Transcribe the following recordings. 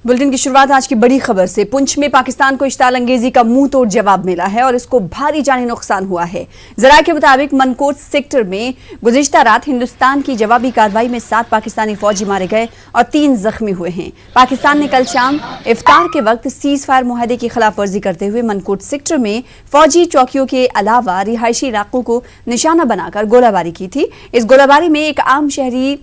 Bulletin की शुरुआत आज की बड़ी खबर से। पुंछ में पाकिस्तान को इश्ताल अंगेजी का मुंह तोड़ जवाब मिला है और इसको भारी जानी नुकसान हुआ है। जराये के मुताबिक मनकोट सेक्टर में गुज़िश्ता रात हिंदुस्तान की जवाबी कार्रवाई में 7 पाकिस्तानी फौजी मारे गए और 3 जख्मी हुए हैं। पाकिस्तान ने कल शाम इफ्तार के वक्त सीज फायर मुआहदे की खिलाफ वर्जी करते हुए मनकोट सेक्टर में फौजी चौकियों के अलावा रिहायशी इलाकों को निशाना बनाकर गोलाबारी की थी। इस गोलाबारी में एक आम शहरी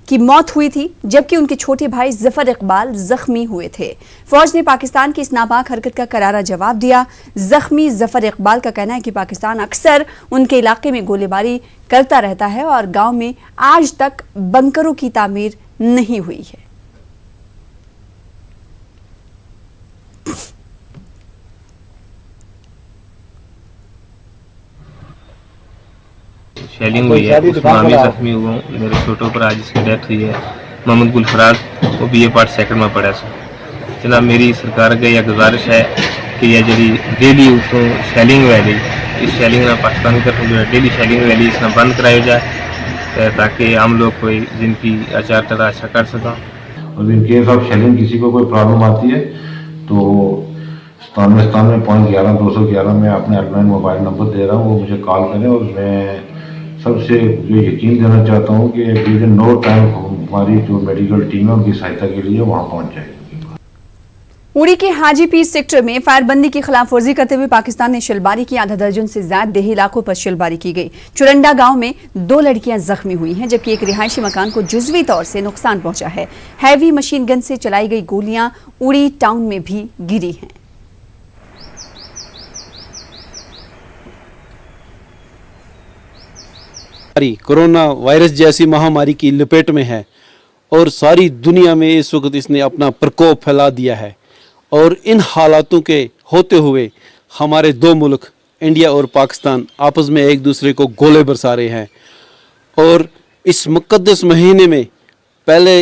की मौत हुई थी, जबकि उनके छोटे भाई जफर इकबाल जख्मी हुए थे। फौज ने पाकिस्तान की इस नापाक हरकत का करारा जवाब दिया। जख्मी जफर इकबाल का कहना है कि पाकिस्तान अक्सर उनके इलाके में गोलीबारी करता रहता है और गांव में आज तक बंकरों की तामीर नहीं हुई है। शेलिंग हुई है, उसमें मैं जख्मी हुआ हूँ। मेरे छोटों पर आज इसकी डेथ हुई है। मोहम्मद गुलफराज वो BA पार्ट सेकंड में पढ़ा सा। जनाब मेरी सरकार के यह गुजारिश है कि यह जी डेली उतो शेलिंग वैली इस शेलिंग में पाकिस्तान की तरफ जो है डेली शेलिंग वैली इसमें बंद कराया जाए ताकि हम लोग कोई जिनकी आचार तलाशा कर सकें। और इन केस ऑफ शेलिंग किसी को कोई प्रॉब्लम आती है तो 97.11-211 में अपने हेल्पलाइन मोबाइल नंबर दे रहा हूँ, वो मुझे कॉल करें। और मैं सबसे जो यकीन देना चाहता हूँ कि विद इन नो टाइम हमारी जो मेडिकल टीम है उनकी सहायता के लिए वहाँ पहुँच जाएगी। उड़ी के हाजीपीर सेक्टर में फायरबंदी की खिलाफ वर्जी करते हुए पाकिस्तान ने शिलबारी की। आधा दर्जन से ज्यादा देही इलाकों पर शिलबारी की गई। चुरंडा गांव में 2 लड़कियां जख्मी हुई हैं, जबकि एक रिहायशी मकान को जुजवी तौर से नुकसान पहुंचा है। हैवी मशीन गन से चलाई गई गोलियां उड़ी टाउन में भी गिरी हैं। कोरोना वायरस जैसी महामारी की लपेट में है और सारी दुनिया में इस वक्त इसने अपना प्रकोप फैला दिया है। और इन हालातों के होते हुए हमारे 2 मुल्क इंडिया और पाकिस्तान आपस में एक दूसरे को गोले बरसा रहे हैं। और इस मुक़द्दस महीने में पहले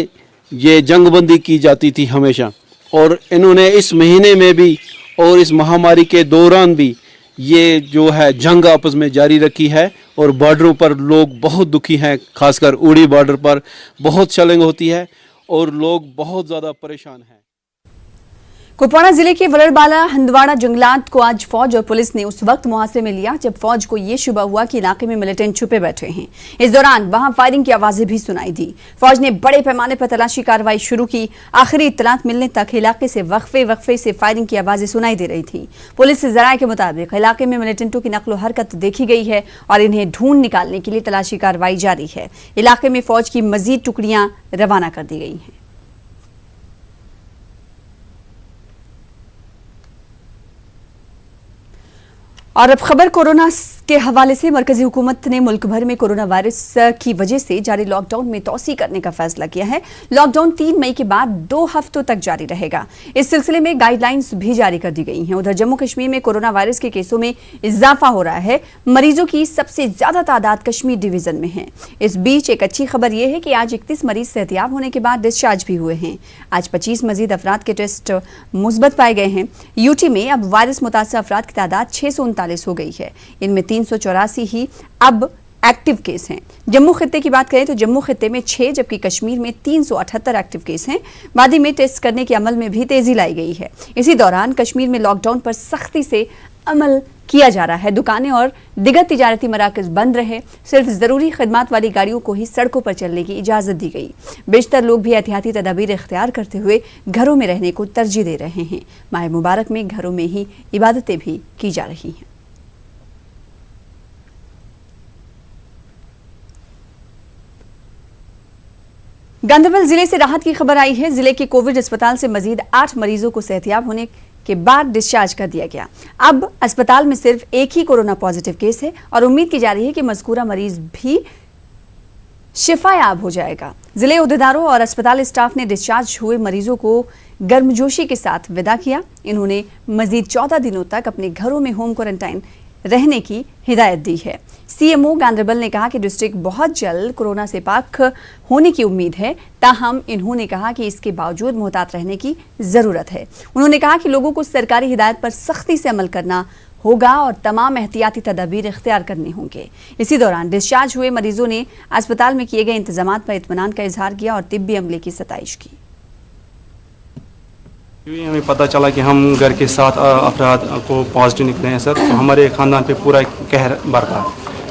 ये जंगबंदी की जाती थी हमेशा, और इन्होंने इस महीने में भी और इस महामारी के दौरान भी ये जो है जंग आपस में जारी रखी है। और बॉर्डरों पर लोग बहुत दुखी हैं, खासकर उड़ी बॉर्डर पर बहुत शेलिंग होती है और लोग बहुत ज़्यादा परेशान हैं। कुपवाड़ा जिले के वलड़बाला हंदवाड़ा जंगलात को आज फौज और पुलिस ने उस वक्त मुहासरे में लिया जब फौज को यह शुबा हुआ कि इलाके में मिलिटेंट छुपे बैठे हैं। इस दौरान वहां फायरिंग की आवाजें भी सुनाई दी। फौज ने बड़े पैमाने पर तलाशी कार्रवाई शुरू की। आखिरी इत्तलात मिलने तक इलाके से वक्फे से फायरिंग की आवाजें सुनाई दे रही थी। पुलिस से जराये के मुताबिक इलाके में मिलिटेंटों की नकलो हरकत देखी गई है और इन्हें ढूंढ निकालने के लिए तलाशी कार्रवाई जारी है। इलाके में फौज की मजीद टुकड़ियां रवाना कर दी गई हैं। और अब खबर कोरोना के हवाले से। मरकजी हुकूमत ने मुल्क भर में कोरोना वायरस की वजह से जारी लॉकडाउन में तौसी करने का फैसला किया है। लॉकडाउन 3 मई के बाद 2 हफ्तों तक जारी रहेगा। इस सिलसिले में गाइडलाइंस भी जारी कर दी गई हैं। उधर जम्मू कश्मीर में कोरोना वायरस के केसों में इजाफा हो रहा है। मरीजों की सबसे ज्यादा तादाद कश्मीर डिवीजन में है। इस बीच एक अच्छी खबर यह है कि आज 31 मरीज सेहतियाब होने के बाद डिस्चार्ज भी हुए हैं। आज 25 मजीद अफराद के टेस्ट मुस्बत पाए गए हैं। यूटी में अब वायरस मुतासर अफराद की तादाद 639 हो गई है। इनमें 384 ही अब एक्टिव केस हैं। जम्मू खित्ते की बात करें तो जम्मू खित्ते में 6 जबकि कश्मीर में 378 एक्टिव केस हैं। वादी में टेस्ट करने के अमल में भी तेजी लाई गई है। इसी दौरान कश्मीर में लॉकडाउन पर सख्ती से अमल किया जा रहा है। दुकानें और दिगर तिजारती मराकज बंद रहे। सिर्फ जरूरी खिदमात वाली गाड़ियों को ही सड़कों पर चलने की इजाजत दी गई। बेशतर लोग भी एहतियाती तदाबीर इख्तियार करते हुए घरों में रहने को तरजीह दे रहे हैं। माह मुबारक में घरों में ही इबादतें भी की जा रही हैं। गांधरबल जिले से राहत की खबर आई है। जिले के कोविड अस्पताल से मजीद 8 मरीजों को सेहतियाब होने के बाद डिस्चार्ज कर दिया गया। अब अस्पताल में सिर्फ एक ही कोरोना पॉजिटिव केस है और उम्मीद की जा रही है कि मज़कूरा मरीज भी शिफायाब हो जाएगा। जिले उहदेदारों और अस्पताल स्टाफ ने डिस्चार्ज हुए मरीजों को गर्मजोशी के साथ विदा किया। इन्होंने मजीद 14 दिनों तक अपने घरों में होम क्वारंटाइन रहने की हिदायत दी है। सीएमओ गांधरबल ने कहा कि डिस्ट्रिक्ट बहुत जल्द कोरोना से पाक होने की उम्मीद है। ताहम इन्होंने कहा कि इसके बावजूद मुहतात रहने की जरूरत है। उन्होंने कहा कि लोगों को सरकारी हिदायत पर सख्ती से अमल करना होगा और तमाम एहतियाती तदाबीर इख्तियार करने होंगे। इसी दौरान डिस्चार्ज हुए मरीजों ने अस्पताल में किए गए इंतजामात पर इत्मीनान का इजहार किया और तिब्बी अमले की सताइश की। हमें पता चला कि हम घर के 7 अफराद को पॉजिटिव निकले हैं सर, तो हमारे ख़ानदान पे पूरा कहर बरता।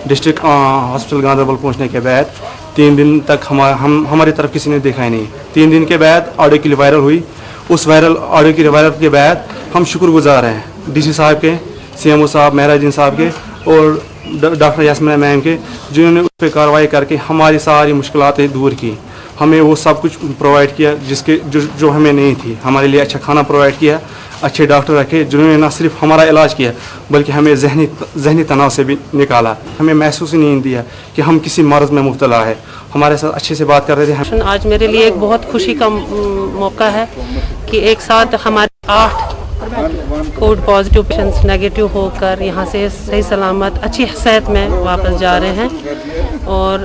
डिस्ट्रिक्ट हॉस्पिटल गांधरबल पहुंचने के बाद 3 दिन तक हमारी तरफ किसी ने देखा ही नहीं। 3 दिन के बाद ऑडियो क्लिप वायरल हुई। उस ऑडियो क्लिप वायरल के बाद हम शुक्रगुजार हैं डीसी साहब के, CMO साहब महराजीन साहब के और डॉक्टर यास्मीना मैम के, जिन्होंने उस पर कार्रवाई करके हमारी सारी मुश्किलातें दूर की। हमें वो सब कुछ प्रोवाइड किया जिसके जो हमें नहीं थी। हमारे लिए अच्छा खाना प्रोवाइड किया, अच्छे डॉक्टर रखे जिन्होंने न सिर्फ हमारा इलाज किया बल्कि हमें जहनी तनाव से भी निकाला। हमें महसूस ही नहीं दिया कि हम किसी मर्ज़ में मुब्तला है। हमारे साथ अच्छे से बात कर रहे थे। आज मेरे लिए एक बहुत खुशी का मौका है कि एक साथ हमारे 8 कोविड पॉजिटिव पेशेंट्स नेगेटिव होकर यहाँ से सही सलामत अच्छी सेहत में वापस जा रहे हैं। और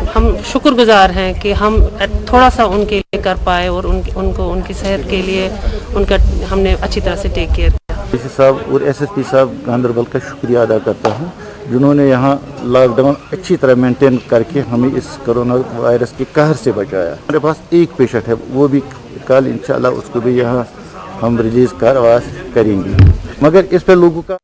हम शुक्रगुजार हैं कि हम थोड़ा सा उनके लिए कर पाए और उनको उनकी सेहत के लिए उनका हमने अच्छी तरह से टेक केयर किया। डीसी साहब और SSP साहब गांधरबल का शुक्रिया अदा करता हूँ, जिन्होंने यहाँ लॉकडाउन अच्छी तरह मेंटेन करके हमें इस कोरोना वायरस के कहर से बचाया। हमारे पास एक पेशेंट है, वो भी कल इंशाल्लाह उसको भी यहाँ हम रिलीज़ करवा करेंगे, मगर इस पर लोगों का।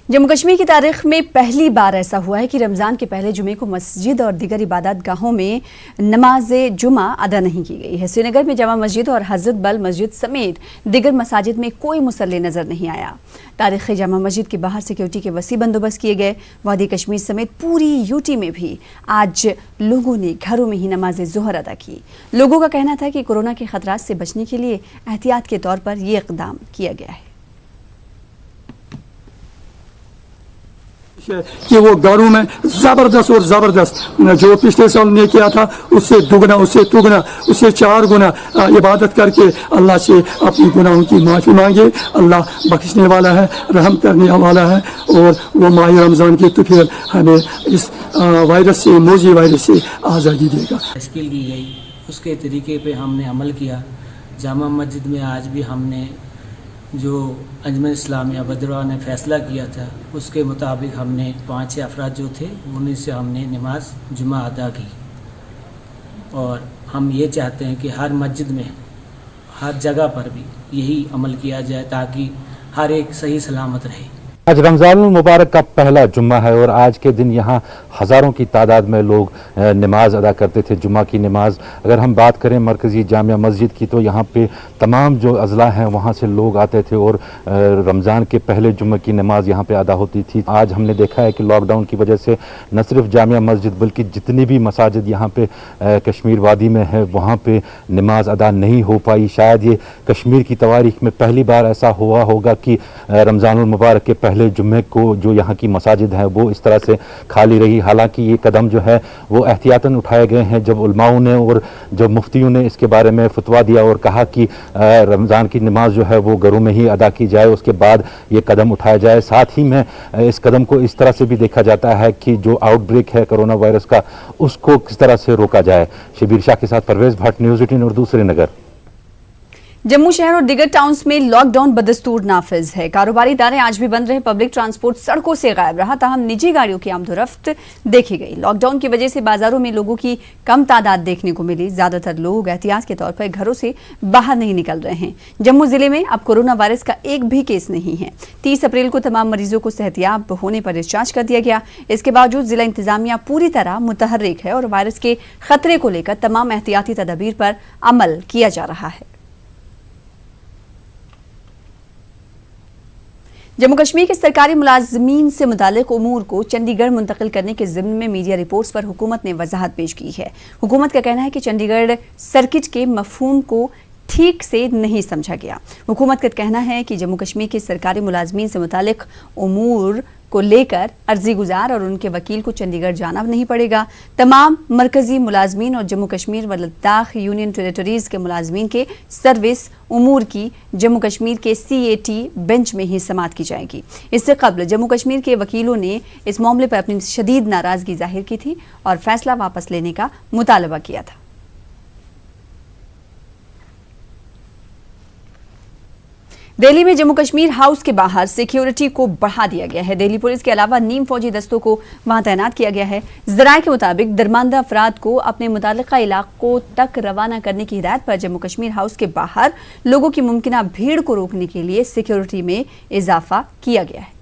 जम्मू कश्मीर की तारीख में पहली बार ऐसा हुआ है कि रमज़ान के पहले जुमे को मस्जिद और दीगर इबादत गाहों में नमाज जुमा अदा नहीं की गई है। श्रीनगर में जमा मस्जिद और हज़रत बल मस्जिद समेत दीगर मसाजिद में कोई मुसल्ली नजर नहीं आया। तारीख़ी जमा मस्जिद के बाहर सिक्योरिटी के वसी बंदोबस्त किए गए। वादी कश्मीर समेत पूरी यूटी में भी आज लोगों ने घरों में ही नमाज ज़ोहर अदा की। लोगों का कहना था कि कोरोना के खतरात से बचने के लिए एहतियात के तौर पर यह इक़दाम किया गया है कि वो घरों में जबरदस्त जो पिछले साल ने किया था उससे दुगना, उससे तुगना, उससे 4 गुना इबादत करके अल्लाह से अपनी गुनाहों की माफ़ी मांगे। अल्लाह बख्शने वाला है, रहम करने वाला है और वो माह रमज़ान की तो फिर हमें इस वायरस से, मौजी वायरस से आज़ादी देगा। तश्कील की गई उसके तरीके पे हमने अमल किया। जामा मस्जिद में आज भी हमने जो अंजुमन इस्लामिया बदरवा ने फ़ैसला किया था उसके मुताबिक हमने 5-6 अफराद जो थे उन्हीं से हमने नमाज जुमा अदा की। और हम ये चाहते हैं कि हर मस्जिद में, हर जगह पर भी यही अमल किया जाए ताकि हर एक सही सलामत रहे। आज रमज़ान मुबारक का पहला जुम्मा है और आज के दिन यहाँ हज़ारों की तादाद में लोग नमाज अदा करते थे, जुम्मा की नमाज। अगर हम बात करें मरकज़ी जामिया मस्जिद की तो यहाँ पे तमाम जो अज़ला हैं वहाँ से लोग आते थे और रमज़ान के पहले जुम्मे की नमाज यहाँ पे अदा होती थी। आज हमने देखा है कि लॉकडाउन की वजह से न सिर्फ जामिया मस्जिद बल्कि जितनी भी मसाजिद यहाँ पे कश्मीर वादी में है वहाँ पे नमाज अदा नहीं हो पाई। शायद ये कश्मीर की तवारीख़ में पहली बार ऐसा हुआ होगा कि रमज़ानुल मुबारक के पहले जुम्मे को जो यहाँ की मसाजिद हैं वो इस तरह से खाली रही। हालांकि ये कदम जो है वो एहतियातन उठाए गए हैं। जब उलमाओं ने और जब मुफ्तियों ने इसके बारे में फतवा दिया और कहा कि रमज़ान की नमाज जो है वो घरों में ही अदा की जाए, उसके बाद ये कदम उठाया जाए। साथ ही में इस कदम को इस तरह से भी देखा जाता है कि जो आउटब्रेक है कोरोना वायरस का उसको किस तरह से रोका जाए। शबीर शाह के साथ परवेज भट्ट, न्यूज़ 18 और दूसरे नगर। जम्मू शहर और दिगर टाउन्स में लॉकडाउन बदस्तूर नाफिज है। कारोबारी इदारे आज भी बंद रहे। पब्लिक ट्रांसपोर्ट सड़कों से गायब रहा, ताहम निजी गाड़ियों की आमदोरफ्त देखी गई। लॉकडाउन की वजह से बाजारों में लोगों की कम तादाद देखने को मिली। ज्यादातर लोग एहतियात के तौर पर घरों से बाहर नहीं निकल रहे हैं। जम्मू जिले में अब कोरोना वायरस का एक भी केस नहीं है। 30 अप्रैल को तमाम मरीजों को सेहतियाब होने पर डिस्चार्ज कर दिया गया। इसके बावजूद जिला इंतजामिया पूरी तरह मुतहर्रिक है और वायरस के खतरे को लेकर तमाम एहतियाती तदबीर पर अमल किया जा रहा है। जम्मू कश्मीर के सरकारी मुलाजमीन से मुतालिक उमूर को चंडीगढ़ मुंतकिल करने के ज़िम्न में मीडिया रिपोर्ट्स पर हुकूमत ने वजाहत पेश की है। हुकूमत का कहना है कि चंडीगढ़ सर्किट के मफहूम को ठीक से नहीं समझा गया। हुकूमत का कहना है कि जम्मू कश्मीर के सरकारी मुलाजमीन से मुतालिक उमूर को लेकर अर्जी गुजार और उनके वकील को चंडीगढ़ जाना नहीं पड़ेगा। तमाम मरकजी मुलाजमीन और जम्मू कश्मीर व लद्दाख यूनियन टेरिटरीज के मुलाजमीन के सर्विस उमूर की जम्मू कश्मीर के CAT बेंच में ही समाअत की जाएगी। इससे कबल जम्मू कश्मीर के वकीलों ने इस मामले पर अपनी शदीद नाराजगी जाहिर की थी और फैसला वापस लेने का मुतालबा किया था। दिल्ली में जम्मू कश्मीर हाउस के बाहर सिक्योरिटी को बढ़ा दिया गया है। दिल्ली पुलिस के अलावा नीम फौजी दस्तों को वहां तैनात किया गया है। जराये के मुताबिक दरमानदा अफराद को अपने मुताल्लिका इलाकों तक रवाना करने की हिदायत पर जम्मू कश्मीर हाउस के बाहर लोगों की मुमकिना भीड़ को रोकने के लिए सिक्योरिटी में इजाफा किया गया है।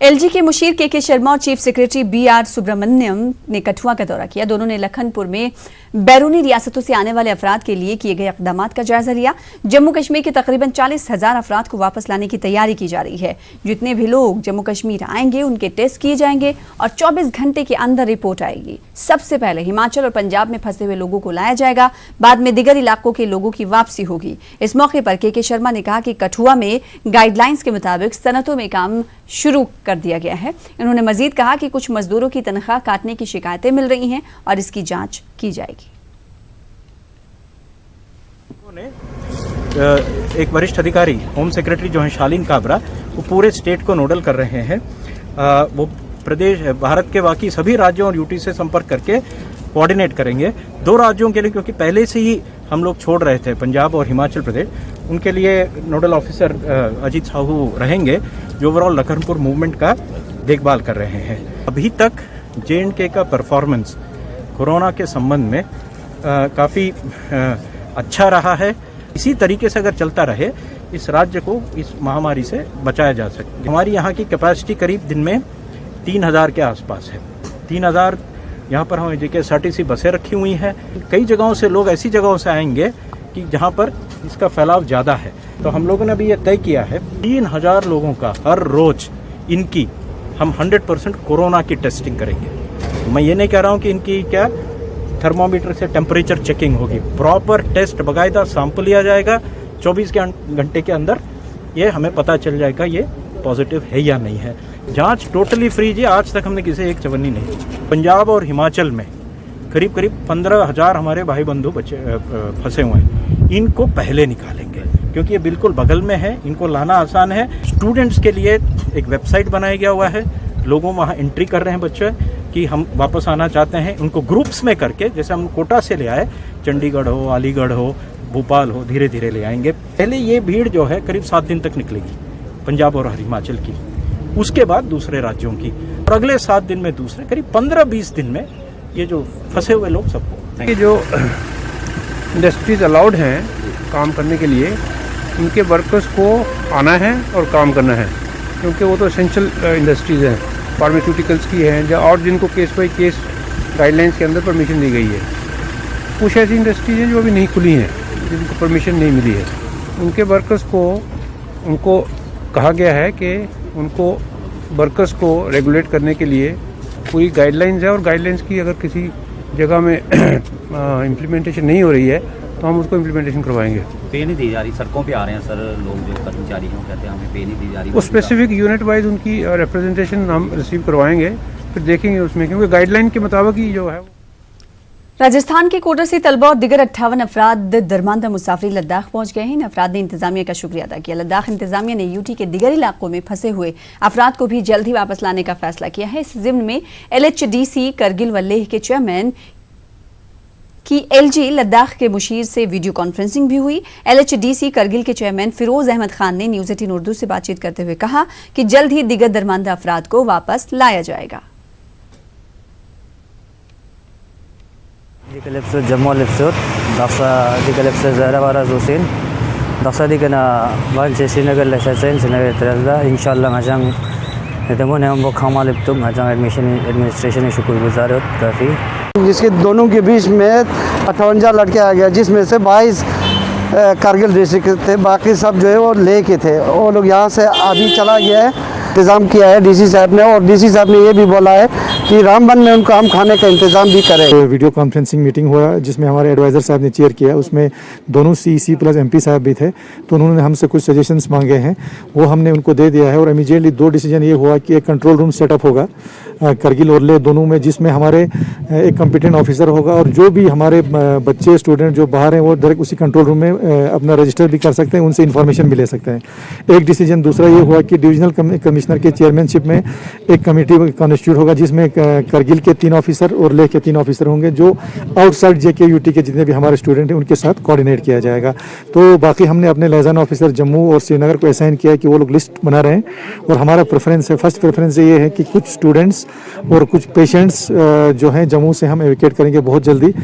एलजी के मुशीर के शर्मा और चीफ सेक्रेटरी बीआर सुब्रमण्यम ने कठुआ का दौरा किया। दोनों ने लखनपुर में बैरूनी रियासतों से आने वाले अफराद के लिए किए गए इक़दामात का जायजा लिया। जम्मू कश्मीर के तकरीबन 40,000 अफराद को वापस लाने की तैयारी की जा रही है। जितने भी लोग जम्मू कश्मीर आएंगे उनके टेस्ट किए जाएंगे और 24 घंटे के अंदर रिपोर्ट आएगी। सबसे पहले हिमाचल और पंजाब में फंसे हुए लोगों को लाया जाएगा, बाद में दीगर इलाकों के लोगों की वापसी होगी। इस मौके पर के शर्मा ने कहा कि कठुआ में गाइडलाइंस के मुताबिक सनतों में काम शुरू कर दिया गया है। उन्होंने मजीद कहा कि कुछ मजदूरों की तनख्वाह काटने की शिकायतें मिल रही हैं और इसकी जांच की जाएगी। एक वरिष्ठ अधिकारी होम सेक्रेटरी जो है शालीन काबरा, वो पूरे स्टेट को नोडल कर रहे हैं। वो प्रदेश भारत के बाकी सभी राज्यों और यूटी से संपर्क करके कोऑर्डिनेट करेंगे। 2 राज्यों के लिए, क्योंकि पहले से ही हम लोग छोड़ रहे थे, पंजाब और हिमाचल प्रदेश, उनके लिए नोडल ऑफिसर अजीत साहू रहेंगे जो ओवरऑल लखनपुर मूवमेंट का देखभाल कर रहे हैं। अभी तक J&K का परफॉर्मेंस कोरोना के संबंध में काफ़ी अच्छा रहा है। इसी तरीके से अगर चलता रहे इस राज्य को इस महामारी से बचाया जा सकता है। हमारी यहाँ की कैपेसिटी करीब दिन में 3,000 के आसपास है। 3,000 यहाँ पर हमें JKSRTC बसें रखी हुई हैं। कई जगहों से लोग ऐसी जगहों से आएंगे कि जहाँ पर इसका फैलाव ज़्यादा है। तो हम लोगों ने अभी ये तय किया है 3,000 लोगों का हर रोज इनकी हम 100% कोरोना की टेस्टिंग करेंगे। मैं ये नहीं कह रहा हूँ कि इनकी क्या थर्मोमीटर से टेम्परेचर चेकिंग होगी, प्रॉपर टेस्ट बाकायदा सैंपल लिया जाएगा। 24 घंटे के अंदर ये हमें पता चल जाएगा ये पॉजिटिव है या नहीं है। जांच टोटली फ्री जी, आज तक हमने किसी एक चवन्नी नहीं। पंजाब और हिमाचल में करीब 15,000 हमारे भाई बंधु बच्चे फंसे हुए हैं। इनको पहले निकालेंगे क्योंकि ये बिल्कुल बगल में है, इनको लाना आसान है। स्टूडेंट्स के लिए एक वेबसाइट बनाया गया हुआ है, लोगों वहाँ एंट्री कर रहे हैं बच्चे कि हम वापस आना चाहते हैं। उनको ग्रुप्स में करके, जैसे हम कोटा से ले आए, चंडीगढ़ हो, अलीगढ़ हो, भोपाल हो, धीरे धीरे ले आएंगे। पहले ये भीड़ जो है करीब 7 दिन तक निकलेगी पंजाब और हिमाचल की, उसके बाद दूसरे राज्यों की, और अगले 7 दिन में दूसरे, करीब 15-20 दिन में ये जो फंसे हुए लोग सबको। कि जो इंडस्ट्रीज अलाउड हैं काम करने के लिए, उनके वर्कर्स को आना है और काम करना है, क्योंकि वो तो एसेंशियल इंडस्ट्रीज़ हैं, फार्मास्यूटिकल्स की हैं, या और जिनको केस बाई केस गाइडलाइंस के अंदर परमिशन दी गई है। कुछ ऐसी इंडस्ट्रीज हैं जो अभी नहीं खुली हैं, जिनको परमिशन नहीं मिली है। उनके वर्कर्स को, उनको कहा गया है कि उनको वर्कर्स को रेगुलेट करने के लिए पूरी गाइडलाइंस है, और गाइडलाइंस की अगर किसी जगह में इम्प्लीमेंटेशन नहीं हो रही है तो हम उसको इम्प्लीमेंटेशन करवाएंगे। पे नहीं दी जा रही, सड़कों पे आ रहे हैं सर लोग, जो कर्मचारी हैं कहते हैं हमें पे नहीं दी जा रही। वो स्पेसिफिक यूनिट वाइज उनकी रिप्रेजेंटेशन हम रिसीव करवाएंगे, फिर देखेंगे उसमें, क्योंकि गाइडलाइन के मुताबिक ही जो है। राजस्थान के कोटा से तलबा और दिगर 58 अफराद दरमानदा मुसाफरी लद्दाख पहुंच गए हैं। इन अफराद ने इंतजामिया का शुक्रिया अदा किया। लद्दाख इंतजामिया ने यूटी के दिगर इलाकों में फंसे हुए अफराद को भी जल्द ही वापस लाने का फैसला किया है। इस जिम्न में LHDC करगिल व लेह के चेयरमैन की LG लद्दाख के मुशीर से वीडियो कॉन्फ्रेंसिंग भी हुई। LHDC करगिल के चेयरमैन फिरोज अहमद खान ने न्यूज़ 18 उर्दू से बातचीत करते हुए कहा कि जल्द ही दिगर दरमानदा अफराद को वापस लाया जाएगा। जम्मू हुसैन दफा दिकना वन से श्रीनगर लहसैन श्रीनगर तरजा इंशाल्लाह मजंग नदमों हम वो खामा लिप्तुम मजंग एडमिनिस्ट्रेशन शुक्रगुजार काफ़ी, जिसके दोनों के बीच में 58 लड़के आ गया, जिसमें से 22 कारगिल डिस्ट्रिक्ट थे, बाकी सब जो है वो ले के थे। वो लोग यहाँ से अभी चला गया है, इंतज़ाम किया है DC साहब ने, और DC साहब ने ये भी बोला है कि रामबन में उनको हम खाने का इंतज़ाम भी करें। तो वीडियो कॉन्फ्रेंसिंग मीटिंग हुआ जिसमें हमारे एडवाइज़र साहब ने चेयर किया, उसमें दोनों CEC प्लस MP साहब भी थे। तो उन्होंने हमसे कुछ सजेशंस मांगे हैं, वो हमने उनको दे दिया है, और इमीडिएटली 2 डिसीजन ये हुआ कि एक कंट्रोल रूम सेटअप होगा करगिल और लेह दोनों में, जिसमें हमारे एक कॉम्पिटेंट ऑफिसर होगा, और जो भी हमारे बच्चे स्टूडेंट जो बाहर हैं वो डायरेक्ट उसी कंट्रोल रूम में अपना रजिस्टर भी कर सकते हैं, उनसे इन्फॉर्मेशन भी ले सकते हैं। एक डिसीजन दूसरा ये हुआ कि डिविजनल कमिश्नर के चेयरमैनशिप में एक कमेटी कॉन्स्टिट्यूट होगा, जिसमें करगिल के 3 ऑफिसर और लेह के 3 ऑफिसर होंगे जो आउटसाइड JKUT के जितने भी हमारे स्टूडेंट हैं उनके साथ कोऑर्डिनेट किया जाएगा। तो बाकी हमने अपने लाइजन ऑफिसर जम्मू और श्रीनगर को असाइन किया है कि वो लोग लिस्ट बना रहे हैं और हमारा प्रेफरेंस है, फर्स्ट प्रेफरेंस ये है कि कुछ स्टूडेंट्स और कुछ पेशेंट्स जो हैं जम्मू से हम एविकेट करेंगे बहुत जल्दी